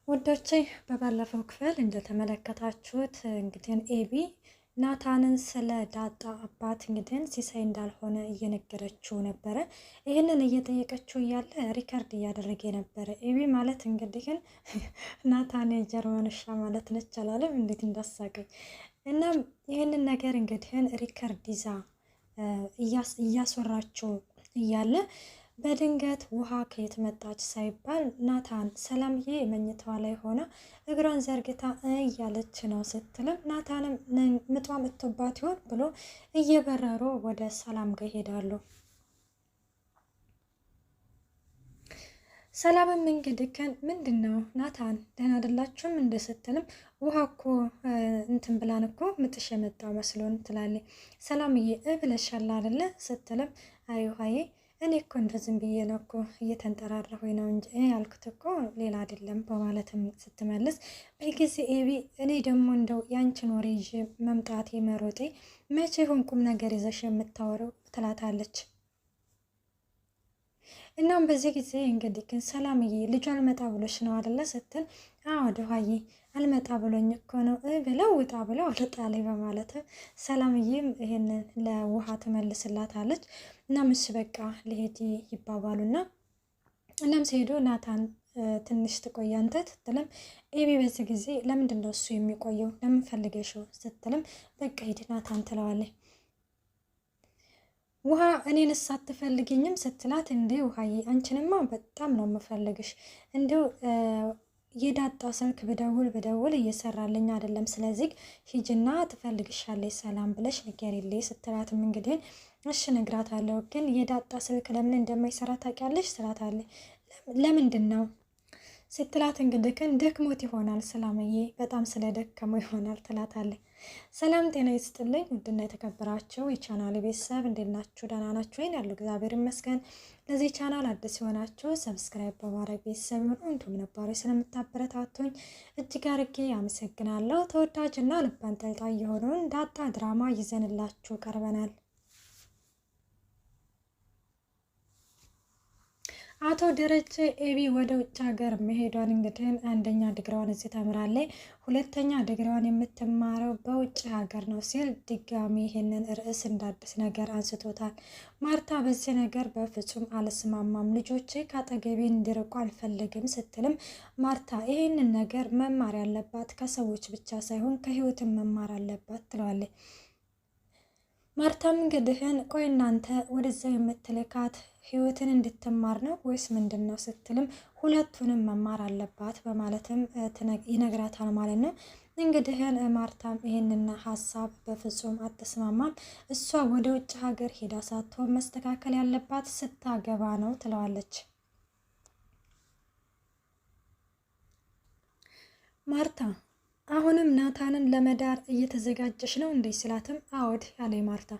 ውዶቼ በባለፈው ክፍል እንደተመለከታችሁት እንግዲህ ኤቢ ናታንን ስለ ዳጣ አባት እንግዲህ ሲሳይ እንዳልሆነ እየነገረችው ነበረ። ይህንን እየጠየቀችው እያለ ሪከርድ እያደረገ ነበረ። ኤቢ ማለት እንግዲህ ናታን የጀርመን ውሻ ማለት ነች አላለም? እንዴት እንዳሳቀኝ። እናም ይህንን ነገር እንግዲህ ሪከርድ ይዛ እያስወራችው እያለ በድንገት ውሃ ከየት መጣች ሳይባል ናታን ሰላምዬ መኝታዋ ላይ ሆና እግሯን ዘርግታ እያለች ነው ስትልም ናታንም ምጧ መጥቶባት ይሆን ብሎ እየበረሩ ወደ ሰላም ጋር ይሄዳሉ። ሰላምም እንግዲህ ምንድን ነው ናታን ደህና አይደላችሁም እንደ ስትልም ውሃ እኮ እንትን ብላን እኮ ምጥሽ የመጣው መስሎን ትላለች። ሰላምዬ ብለሻል አይደለ ስትልም አይ ውሃዬ እኔ እኮ እንደዝም ብዬ ነው እኮ እየተንጠራራሁኝ ነው እንጂ ያልኩት እኮ ሌላ አይደለም በማለትም ስትመልስ በጊዜ ኤቢ እኔ ደግሞ እንደው ያንቺን ወሬ ይዤ መምጣቴ መሮጤ መቼ ሆን ቁም ነገር ይዘሽ የምታወረው ትላታለች። እናም በዚህ ጊዜ እንግዲህ ግን ሰላምዬ ልጁ አልመጣ ብሎሽ ነው አይደለ ስትል አዎ ደኋዬ አልመጣ ብሎኝ እኮ ነው ብለው ውጣ ብለው አልጣለኝ በማለት ሰላምዬም ይሄንን ለውሃ ትመልስላታለች። እናም እሺ በቃ ልሄድ ይባባሉና እናም ሲሄዱ ናታን ትንሽ ትቆይ አንተ ስትልም ኤቢ በዚህ ጊዜ ለምንድን ነው እሱ የሚቆየው ለምን ፈልገሽው ስትልም በቃ ሂድ ናታን ትለዋለች። ውሃ እኔንስ አትፈልጊኝም ስትላት እንዴ ውሃዬ አንቺንማ በጣም ነው የምፈልግሽ እንዲሁ የዳጣ ስልክ ብደውል እየሰራልኝ አይደለም ስለዚህ ሂጅና ትፈልግሻለች ሰላም ብለሽ ንገሪልኝ ስትላትም እንግዲህ እሺ እነግራታለሁ ግን የዳጣ ስልክ ለምን እንደማይሰራ ታውቂያለሽ ትላታለች። ለምንድን ነው ስትላት እንግዲህ ደክሞት ይሆናል ሰላምዬ በጣም ስለደከመው ይሆናል ትላታለች። ሰላም ጤና ይስጥልኝ ውድና የተከበራችሁ የቻናል ቤተሰብ እንዴት ናችሁ? ደህና ናችሁ ወይ? ያለው እግዚአብሔር ይመስገን። ለዚህ ቻናል አዲስ የሆናችሁ ሰብስክራይብ በማድረግ ቤተሰብ ይሁኑ። እንዲሁም ነባሮች ስለምታበረታቱኝ እጅግ አድርጌ አመሰግናለሁ። ተወዳጅና ልብ አንጠልጣይ የሆነውን ዳጣ ድራማ ይዘንላችሁ ቀርበናል። አቶ ደረጀ ኤቢ ወደ ውጭ ሀገር መሄዷን እንግዲህ አንደኛ ዲግሪዋን እዚህ ተምራለች፣ ሁለተኛ ዲግሪዋን የምትማረው በውጭ ሀገር ነው ሲል ድጋሚ ይሄንን ርዕስ እንዳዲስ ነገር አንስቶታል። ማርታ በዚህ ነገር በፍጹም አልስማማም፣ ልጆቼ ካጠገቤ እንዲርቁ አልፈልግም ስትልም ማርታ ይሄንን ነገር መማር ያለባት ከሰዎች ብቻ ሳይሆን ከህይወትን መማር አለባት ትለዋለች። ማርታም እንግዲህን ቆይ እናንተ ወደዛ የምትልካት ህይወትን እንድትማር ነው ወይስ ምንድን ነው ስትልም ሁለቱንም መማር አለባት በማለትም ይነግራታል ማለት ነው። እንግዲህን ማርታም ይሄንን ሀሳብ በፍጹም አትስማማም። እሷ ወደ ውጭ ሀገር ሄዳ ሳትሆን መስተካከል ያለባት ስታገባ ነው ትለዋለች። ማርታ አሁንም ናታንን ለመዳር እየተዘጋጀች ነው እንዴ ስላትም አዎድ ያለ ማርታ።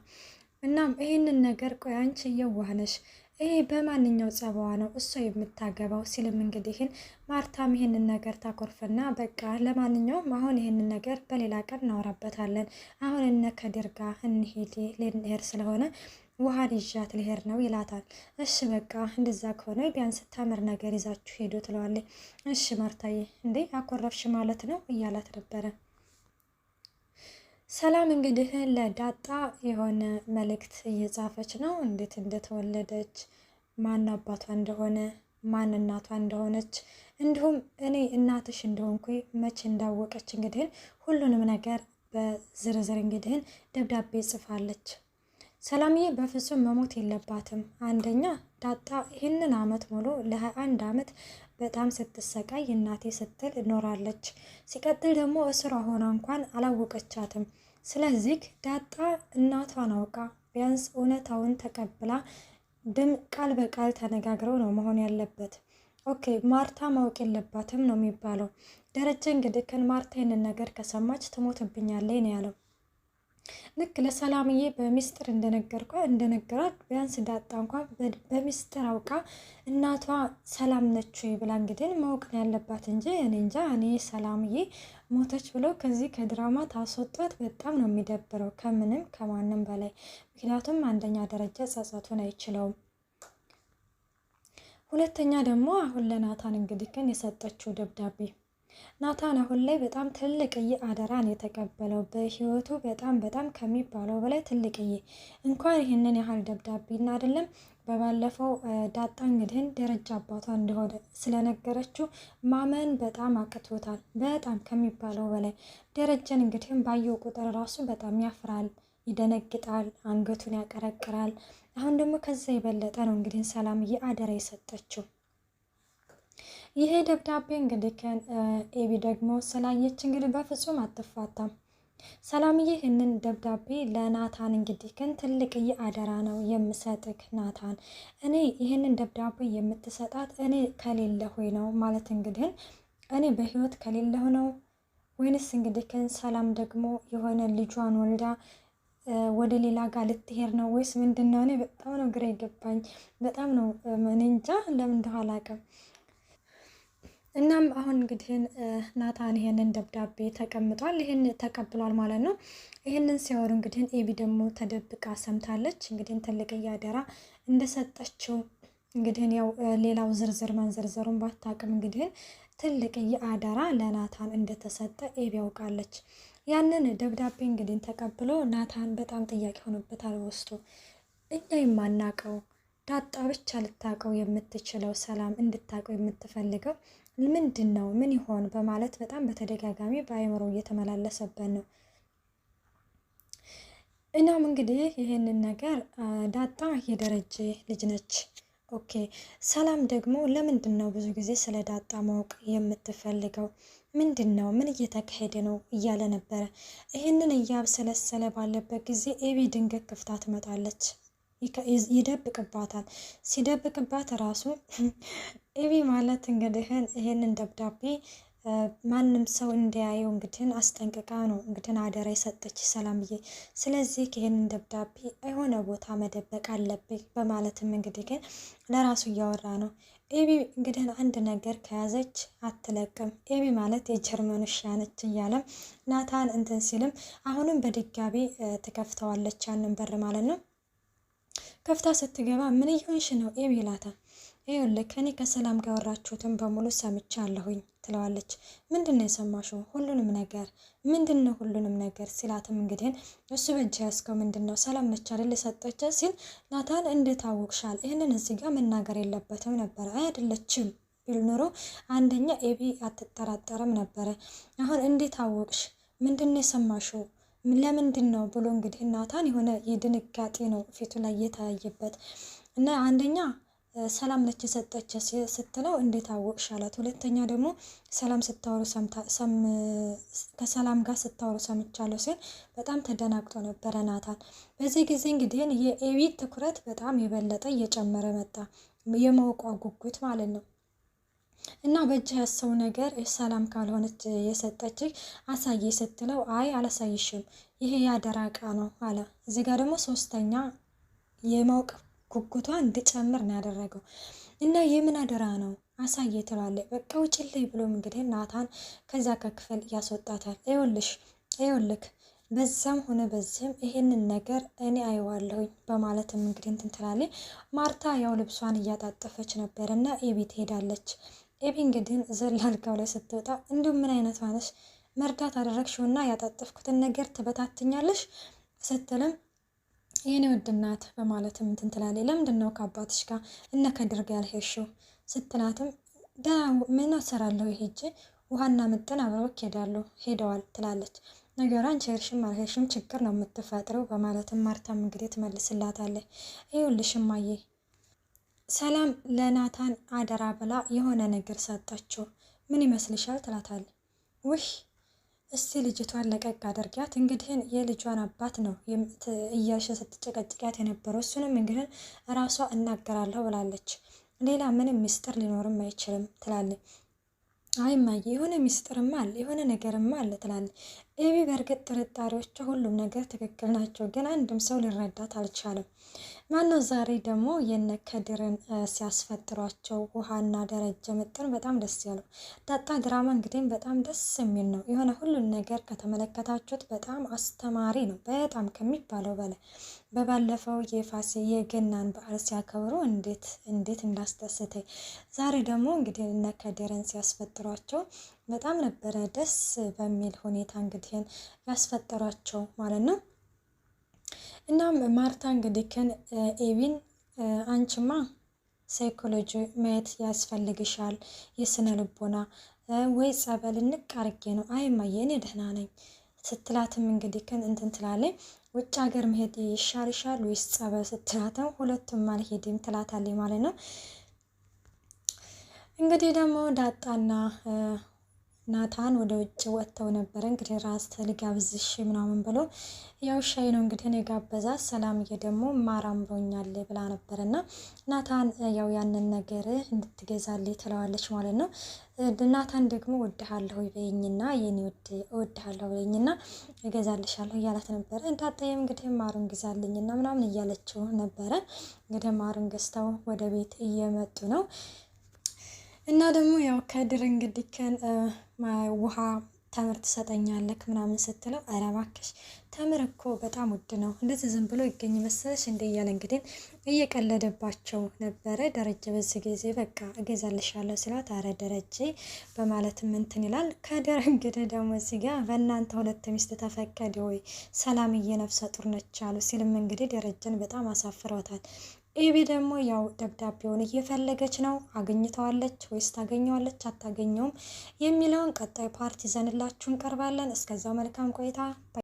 እናም ይህንን ነገር ቆይ አንቺ የዋህ ነሽ ይሄ በማንኛው ጸባዋ ነው እሷ የምታገባው ሲልም እንግዲህን ማርታም ይህንን ነገር ታኮርፍና በቃ ለማንኛውም አሁን ይህንን ነገር በሌላ ቀን እናወራበታለን፣ አሁን እነ ከድር ጋር ልንሄድ ስለሆነ ውሃን ይዣት ልሄድ ነው ይላታል። እሺ በቃ እንደዛ ከሆነ ቢያንስ ተምር ነገር ይዛችሁ ሄዱ ትለዋለች። እሺ ማርታዬ እንዴ አኮረፍሽ ማለት ነው እያላት ነበረ። ሰላም እንግዲህ ለዳጣ የሆነ መልእክት እየጻፈች ነው። እንዴት እንደተወለደች፣ ማን አባቷ እንደሆነ፣ ማን እናቷ እንደሆነች እንዲሁም እኔ እናትሽ እንደሆንኩ መቼ እንዳወቀች እንግዲህ ሁሉንም ነገር በዝርዝር እንግዲህ ደብዳቤ ጽፋለች። ሰላምዬ በፍጹም መሞት የለባትም። አንደኛ ዳጣ ይህንን አመት ሙሉ ለ21 አመት በጣም ስትሰቃይ እናቴ ስትል ኖራለች። ሲቀጥል ደግሞ እስሯ ሆና እንኳን አላወቀቻትም። ስለዚህ ዳጣ እናቷን አውቃ ቢያንስ እውነታውን ተቀብላ ቃል በቃል ተነጋግረው ነው መሆን ያለበት። ኦኬ ማርታ ማወቅ የለባትም ነው የሚባለው። ደረጀ እንግዲህ ማርታ ይህንን ነገር ከሰማች ትሞትብኛለች ነው ያለው። ልክ ለሰላምዬ በሚስጥር እንደነገራት ቢያንስ ዳጣ እንኳን በሚስጥር አውቃ እናቷ ሰላም ነች ብላ እንግዲህ ማወቅ ያለባት እንጂ እኔ እንጃ። እኔ ሰላምዬ ሞተች ብለው ከዚህ ከድራማ ታስወጧት በጣም ነው የሚደብረው ከምንም ከማንም በላይ። ምክንያቱም አንደኛ ደረጃ ጸጸቱን አይችለውም፣ ሁለተኛ ደግሞ አሁን ለናታን እንግዲህ የሰጠችው ደብዳቤ ናታን አሁን ላይ በጣም ትልቅዬ አደራን የተቀበለው በህይወቱ በጣም ከሚባለው በላይ ትልቅዬ እንኳን ይህንን ያህል ደብዳቤና አይደለም በባለፈው ዳጣ እንግዲህ ደረጃ አባቷ እንደሆነ ስለነገረችው ማመን በጣም አቅቶታል። በጣም ከሚባለው በላይ ደረጀን እንግዲህ ባየው ቁጥር ራሱ በጣም ያፍራል፣ ይደነግጣል፣ አንገቱን ያቀረቅራል። አሁን ደግሞ ከዛ የበለጠ ነው እንግዲህ ሰላምዬ አደራ የሰጠችው። ይሄ ደብዳቤ እንግዲህ ኤቢ ደግሞ ስላየች እንግዲህ በፍጹም አትፋታም። ሰላምዬ ይህንን ደብዳቤ ለናታን እንግዲህ ግን ትልቅዬ አደራ ነው የምሰጥክ ናታን፣ እኔ ይህንን ደብዳቤ የምትሰጣት እኔ ከሌለሁ ነው ማለት እንግዲህ እኔ በህይወት ከሌለሁ ነው ወይንስ እንግዲህ ግን ሰላም ደግሞ የሆነ ልጇን ወልዳ ወደ ሌላ ጋር ልትሄድ ነው ወይስ ምንድን ነው? እኔ በጣም ነው ግራ የገባኝ። በጣም ነው እኔ እንጃ ለምን እንደሆነ አላውቅም። እናም አሁን እንግዲህ ናታን ይሄንን ደብዳቤ ተቀምጧል፣ ይሄን ተቀብሏል ማለት ነው። ይሄንን ሲያወሩ እንግዲህ ኤቢ ደግሞ ተደብቃ ሰምታለች። እንግዲህ ትልቅ አደራ እንደሰጠችው እንግዲህ ያው ሌላው ዝርዝር መንዘርዘሩን ባታውቅም እንግዲህ ትልቅ አደራ ለናታን እንደተሰጠ ኤቢ ያውቃለች። ያንን ደብዳቤ እንግዲህ ተቀብሎ ናታን በጣም ጥያቄ ሆኖበታል ውስጡ። እኛ የማናውቀው ዳጣ ብቻ ልታውቀው የምትችለው ሰላም እንድታውቀው የምትፈልገው ምንድን ነው? ምን ይሆን በማለት በጣም በተደጋጋሚ በአእምሮ እየተመላለሰበት ነው። እናም እንግዲህ ይህንን ነገር ዳጣ የደረጀ ልጅ ነች። ኦኬ ሰላም ደግሞ ለምንድን ነው ብዙ ጊዜ ስለ ዳጣ ማወቅ የምትፈልገው? ምንድን ነው? ምን እየተካሄደ ነው? እያለ ነበረ። ይህንን እያብሰለሰለ ባለበት ጊዜ ኤቢ ድንገት ክፍታ ትመጣለች። ይደብቅባታል። ሲደብቅባት ራሱ ኤቢ ማለት እንግዲህ ይሄንን ደብዳቤ ማንም ሰው እንዲያየው እንግዲህ አስጠንቅቃ ነው እንግዲህ አደራ የሰጠች ሰላምዬ። ስለዚህ ይሄንን ደብዳቤ የሆነ ቦታ መደበቅ አለብኝ በማለትም እንግዲህ ግን ለራሱ እያወራ ነው። ኤቢ እንግዲህ አንድ ነገር ከያዘች አትለቅም። ኤቢ ማለት የጀርመን ውሻ ነች እያለም ናታን እንትን ሲልም አሁንም በድጋሚ ትከፍተዋለች ያንን በር ማለት ነው። ከፍታ ስትገባ ምን እየሆንሽ ነው ኤቢ ይላታል። ይኸውልህ ከኔ ከሰላም ጋር ያወራችሁትን በሙሉ ሰምቻለሁኝ ትለዋለች። ምንድን ነው የሰማሽው? ሁሉንም ነገር። ምንድን ነው ሁሉንም ነገር ሲላትም እንግዲህ እሱ በእጅ ያዝከው ምንድን ነው? ሰላም ነች አይደል የሰጠች ሲል ናታን እንዴት አወቅሻል? ይህንን እዚህ ጋር መናገር የለበትም ነበረ። አይደለችም ቢል ኖሮ አንደኛ ኤቢ አትጠራጠርም ነበረ። አሁን እንዴት አወቅሽ? ምንድን ነው የሰማሽው? ለምንድን ነው ብሎ እንግዲህ ናታን የሆነ የድንጋጤ ነው ፊቱ ላይ የታየበት እና አንደኛ ሰላም ነች የሰጠች ስትለው እንዴት አወቅሽ አላት። ሁለተኛ ደግሞ ሰላም ስታወሩ ከሰላም ጋር ስታወሩ ሰምቻለሁ ሲል በጣም ተደናግጦ ነበረ ናታን። በዚህ ጊዜ እንግዲህ የኤቢ ትኩረት በጣም የበለጠ እየጨመረ መጣ፣ የማወቋ ጉጉት ማለት ነው። እና በእጅ ያሰው ነገር ሰላም ካልሆነች የሰጠች አሳይ ስትለው አይ አላሳይሽም፣ ይሄ ያደራ ዕቃ ነው አለ። እዚህ ጋር ደግሞ ሶስተኛ የማወቅ ጉጉቷ እንድጨምር ነው ያደረገው። እና የምን አደራ ነው አሳየ ትላለች። በቃ ውጭልኝ ብሎም እንግዲህ ናታን ከዛ ከክፍል ያስወጣታል። ይኸውልህ በዛም ሆነ በዚህም ይሄንን ነገር እኔ አይዋለሁኝ በማለትም እንግዲህ እንትን ትላለች። ማርታ ያው ልብሷን እያጣጠፈች ነበር እና ኤቢ ትሄዳለች። ኤቢ እንግዲህ ዘላ አልጋው ላይ ስትወጣ እንዲሁም ምን አይነት ማነሽ መርዳት አደረግሽውና ያጣጠፍኩትን ነገር ትበታትኛለሽ ስትልም የኔ ውድ እናት በማለትም እንትን ትላለች። ለምንድን ነው ከአባትሽ ጋር እነ ከድር ጋር ያልሄድሽው ስትላትም ምን እሰራለሁ ሄጄ ውሃና ምጥን አብረው ሄደዋል ትላለች። ነገሩ አንቺ ሄድሽም አልሄድሽም ችግር ነው የምትፈጥረው በማለትም ማርታም እንግዲህ ትመልስላታለች። ይኸውልሽ እማዬ ሰላም ለናታን አደራ ብላ የሆነ ነገር ሰጣቸው፣ ምን ይመስልሻል ትላታለች። ውይ እስቲ ልጅቷን ለቀቅ አድርጊያት፣ እንግዲህ የልጇን አባት ነው እያልሽ ስትጨቀጭቂያት የነበረው እሱንም እንግዲህ እራሷ እናገራለሁ ብላለች። ሌላ ምንም ሚስጥር ሊኖርም አይችልም ትላለች። አይ እማዬ የሆነ ሚስጥርማ አለ የሆነ ነገርማ አለ ትላለች። ኤቢ በእርግጥ ጥርጣሬዎቿ ሁሉም ነገር ትክክል ናቸው፣ ግን አንድም ሰው ሊረዳት አልቻለም። ማነው ዛሬ ደግሞ የነ ከድርን ሲያስፈጥሯቸው ውሃና ደረጀ ምጥን በጣም ደስ ያለው። ዳጣ ድራማ እንግዲህ በጣም ደስ የሚል ነው። የሆነ ሁሉን ነገር ከተመለከታችሁት በጣም አስተማሪ ነው፣ በጣም ከሚባለው በላይ። በባለፈው የገናን በዓል ሲያከብሩ እንዴት እንዳስደሰተኝ፣ ዛሬ ደግሞ እንግዲህ እነ ከድርን ሲያስፈጥሯቸው በጣም ነበረ ደስ በሚል ሁኔታ እንግዲህ ያስፈጠሯቸው ማለት ነው። እናም ማርታ እንግዲህ ኤቢን አንቺማ ሳይኮሎጂ ማየት ያስፈልግሻል፣ የስነ ልቦና ወይ ጸበል ንቅ አርጌ ነው አይማየ እኔ ደህና ነኝ ስትላትም እንግዲህ እንትን ትላለች። ውጭ ሀገር መሄድ ይሻልሻል ወይስ ጸበል ስትላትም ሁለቱም አልሄድም ትላታለች ማለት ነው። እንግዲህ ደግሞ ዳጣና ናታን ወደ ውጭ ወጥተው ነበረ። እንግዲህ ራስ ልጋብዝሽ ምናምን ብሎ ያው ሻይ ነው እንግዲህ የጋበዛት። ሰላምዬ ደግሞ ማር አምሮኛል ብላ ነበር እና ናታን ያው ያንን ነገር እንድትገዛልኝ ትለዋለች ማለት ነው። ናታን ደግሞ እወድሃለሁ በይኝና የኔ ውድ እወድሃለሁ በይኝና እገዛልሻለሁ እያላት ነበረ። ዳጣዬም እንግዲህ ማሩን ግዛልኝና ምናምን እያለችው ነበረ። እንግዲህ ማሩን ገዝተው ወደ ቤት እየመጡ ነው። እና ደግሞ ያው ከድር እንግዲህ ውሃ ተምር ትሰጠኛለክ ምናምን ስትለው ኧረ እባክሽ ተምር እኮ በጣም ውድ ነው እንደዚህ ዝም ብሎ ይገኝ መሰለሽ እንደ እያለ እንግዲህ እየቀለደባቸው ነበረ። ደረጀ በዚህ ጊዜ በቃ እገዛልሻለሁ ስላት ኧረ ደረጀ በማለትም እንትን ይላል። ከድር እንግዲህ ደግሞ እዚህ ጋር በእናንተ ሁለት ሚስት ተፈቀደ ወይ ሰላምዬ ነፍሰ ጡር ነች አሉ ሲልም እንግዲህ ደረጀን በጣም አሳፍረውታል። ኤቢ ደግሞ ያው ደብዳቤውን እየፈለገች ነው። አግኝተዋለች ወይስ ታገኘዋለች አታገኘውም የሚለውን ቀጣይ ፓርት ይዘንላችሁ እንቀርባለን። እስከዛው መልካም ቆይታ።